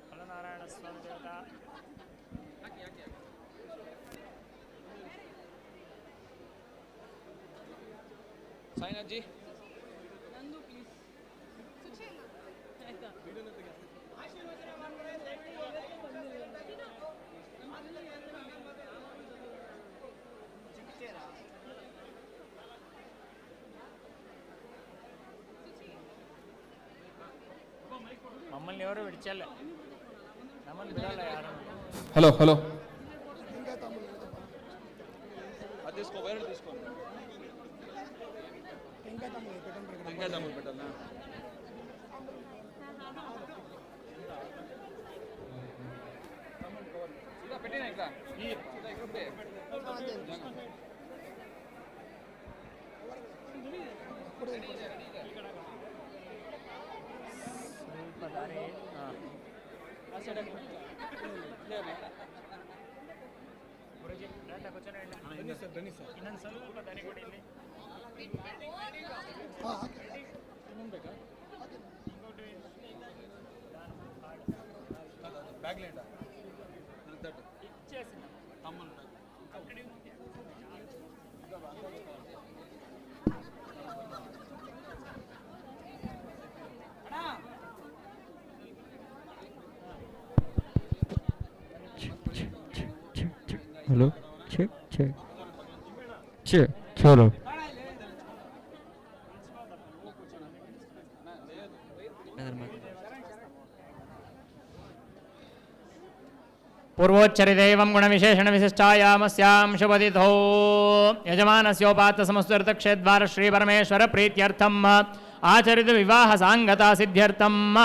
ಫಲನಾರಾಯಣ ಸ್ವಾಮಿ ದೇವತಾ ಸಾಯಿನಾಥ್ಜಿ మమ్మల్ని ఎవరు విడిచలే నమ్మల్ని బిడాల యారు హలో హలో అది తీసుకో వైరల్ తీసుకో ఇంకా తమ్ముడు పెట్టాలా ఇలా పెట్టినా ఇక్కడ ఈ ఇక్కడ ಪದಾರಿ ಗುರುಜಿ ಲೇಟ ಕೂಚನೆ ಬನ್ನಿ ಸರ್ ಇನ್ನೊಂದು ಸ್ವಲ್ಪ ದಾರಿ ಕೊಡಿ ಇಲ್ಲಿ ಇನ್ನೊಂದು ಬೇಕಾ ಬ್ಯಾಗ್ ಲೇಟ ಇಚ್ಛೇಸಿ ತಮ್ಮನ ಅಕ್ಕಡಿ हेलो चेक चेक चेक चलो पूर्वोच्चरिदैवं गुणविशेषणविशिष्टायामस्यां शुभदिथो यजमानस्योपात्तसंस्कृतक्षेद्वार श्रीपरमेश्वरप्रीत्यर्थम् आचरितविवाहसाङ्गता सिद्ध्यर्थं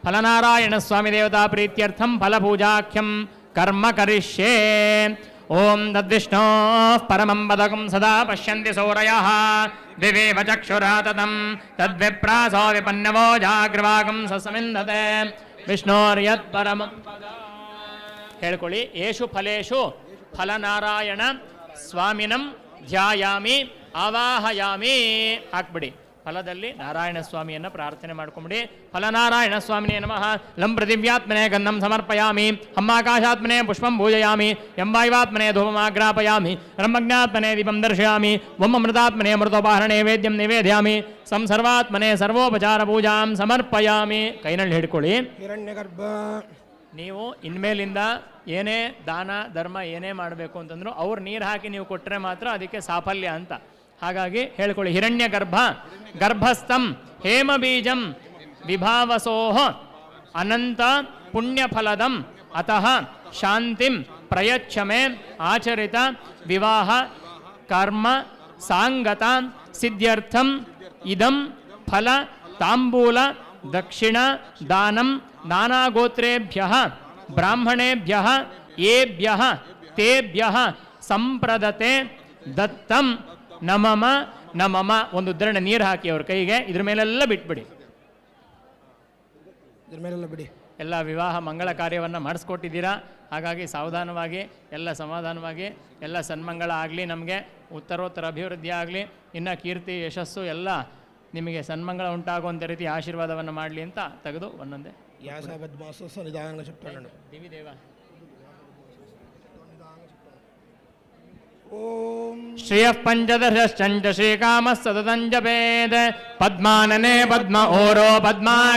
फलनारायणस्वामिदेवता प्रीत्यर्थं फलपूजाख्यं कर्म करिष्ये ओं तद्विष्णोः परमं पदकं सदा पश्यन्ति सूरयः दिवेव चक्षुरा ततं तद्विप्रासो विपन्नवो जाग्रवागं ससमिन्धते विष्णोर्यत्परमं ಹೇಳ್ಕೊಳ್ಳಿ ಏಷು ಫಲೇಶು ಫಲನಾರಾಯಣ ಸ್ವಾಮಿನಂ ಧ್ಯಾಯಾಮಿ ಆವಾಹಯಾಮಿ ಹಾಕ್ಬಿಡಿ ಫಲದಲ್ಲಿ ನಾರಾಯಣ ಸ್ವಾಮಿಯನ್ನು ಪ್ರಾರ್ಥನೆ ಮಾಡ್ಕೊಂಬಿಡಿ ಫಲನಾರಾಯಣ ಸ್ವಾಮಿನೇ ನಮಃ ಲಂ ಪೃಥಿವ್ಯಾತ್ಮನೆ ಗಂಧಂ ಸಮರ್ಪಯಾಮಿ ಹಮ್ಮಾಕಾಶಾತ್ಮನೆ ಪುಷ್ಪಂ ಪೂಜಯಾಮಿ ಎಂಬಾಯುವಾತ್ಮನೆ ಧೂಪಮಾಗ್ರಾಪಯಾಮಿ ಬ್ರಹ್ಮಜ್ಞಾತ್ಮನೆ ದೀಪಂ ದರ್ಶಯಾಮಿ ವಮ್ಮೃತಾತ್ಮನೆ ಮೃತೋಪಾಹರಣೆ ವೇದ್ಯಂ ನಿವೇದಯಾಮಿ ಸಂಸರ್ವಾತ್ಮನೆ ಸರ್ವೋಪಚಾರ ಪೂಜಾಂ ಸಮರ್ಪಯಾಮಿ ಕೈನಲ್ಲಿ ಹಿಡ್ಕೊಳ್ಳಿ ಹಿರಣ್ಯಗರ್ಭ ನೀವು ಇನ್ಮೇಲಿಂದ ಏನೇ ದಾನ ಧರ್ಮ ಏನೇ ಮಾಡಬೇಕು ಅಂತಂದ್ರು ಅವ್ರು ನೀರು ಹಾಕಿ ನೀವು ಕೊಟ್ಟರೆ ಮಾತ್ರ ಅದಕ್ಕೆ ಸಾಫಲ್ಯ ಅಂತ ಹಾಗಾಗಿ ಹೇಳ್ಕೊಳ್ಳಿ ಹಿರಣ್ಯ ಗರ್ಭ ಗರ್ಭಸ್ಥಂ ಹೇಮಬೀಜಂ ವಿಭಾವಸೋಹ ಅನಂತ ಪುಣ್ಯಫಲದಂ ಅತಃ ಶಾಂತಿಂ ಪ್ರಯಚ್ಛಮೆ ಆಚರಿತ ವಿವಾಹ ಕರ್ಮ ಸಾಂಗತ ಸಿದ್ಧ್ಯರ್ಥಂ ಇದಂ ಫಲ ತಾಂಬೂಲ ದಕ್ಷಿಣ ದಾನಂ ನಾನಾಗೋತ್ರೇಭ್ಯಃ ಬ್ರಾಹ್ಮಣೇಭ್ಯಃ ಏಭ್ಯಃ ತೇಭ್ಯಃ ಸಂಪ್ರದತೆ ದತ್ತಂ ನಮಮ ನಮಮ ಒಂದು ಉದ್ಧರಣೆ ನೀರು ಹಾಕಿ ಅವ್ರ ಕೈಗೆ ಇದ್ರ ಮೇಲೆಲ್ಲ ಬಿಟ್ಬಿಡಿ ಇದ್ರ ಮೇಲೆಲ್ಲ ಬಿಡಿ ಎಲ್ಲ ವಿವಾಹ ಮಂಗಳ ಕಾರ್ಯವನ್ನು ಮಾಡಿಸ್ಕೊಟ್ಟಿದ್ದೀರಾ ಹಾಗಾಗಿ ಸಾವಧಾನವಾಗಿ ಎಲ್ಲ ಸಮಾಧಾನವಾಗಿ ಎಲ್ಲ ಸನ್ಮಂಗಳ ಆಗಲಿ ನಮಗೆ ಉತ್ತರೋತ್ತರ ಅಭಿವೃದ್ಧಿ ಆಗಲಿ ಇನ್ನು ಕೀರ್ತಿ ಯಶಸ್ಸು ಎಲ್ಲ ನಿಮಗೆ ಸನ್ಮಂಗಳ ಉಂಟಾಗುವಂಥ ರೀತಿ ಆಶೀರ್ವಾದವನ್ನು ಮಾಡಲಿ ಅಂತ ತೆಗೆದು ಒಂದೊಂದೇ యాసబద్మాస నిదానంగా చెప్తాను ದಿವಿದೇವ ఓం ಶ್ರಿಯಃ ಪಂಚದಶಶ್ಚ ಶ್ರೀಕಾಮಃ ಸತತಂ ಜಪೇತ್ ಪದ್ಮಾನನೆ ಪದ್ಮ ಓರೋ ಪದ್ಮಾ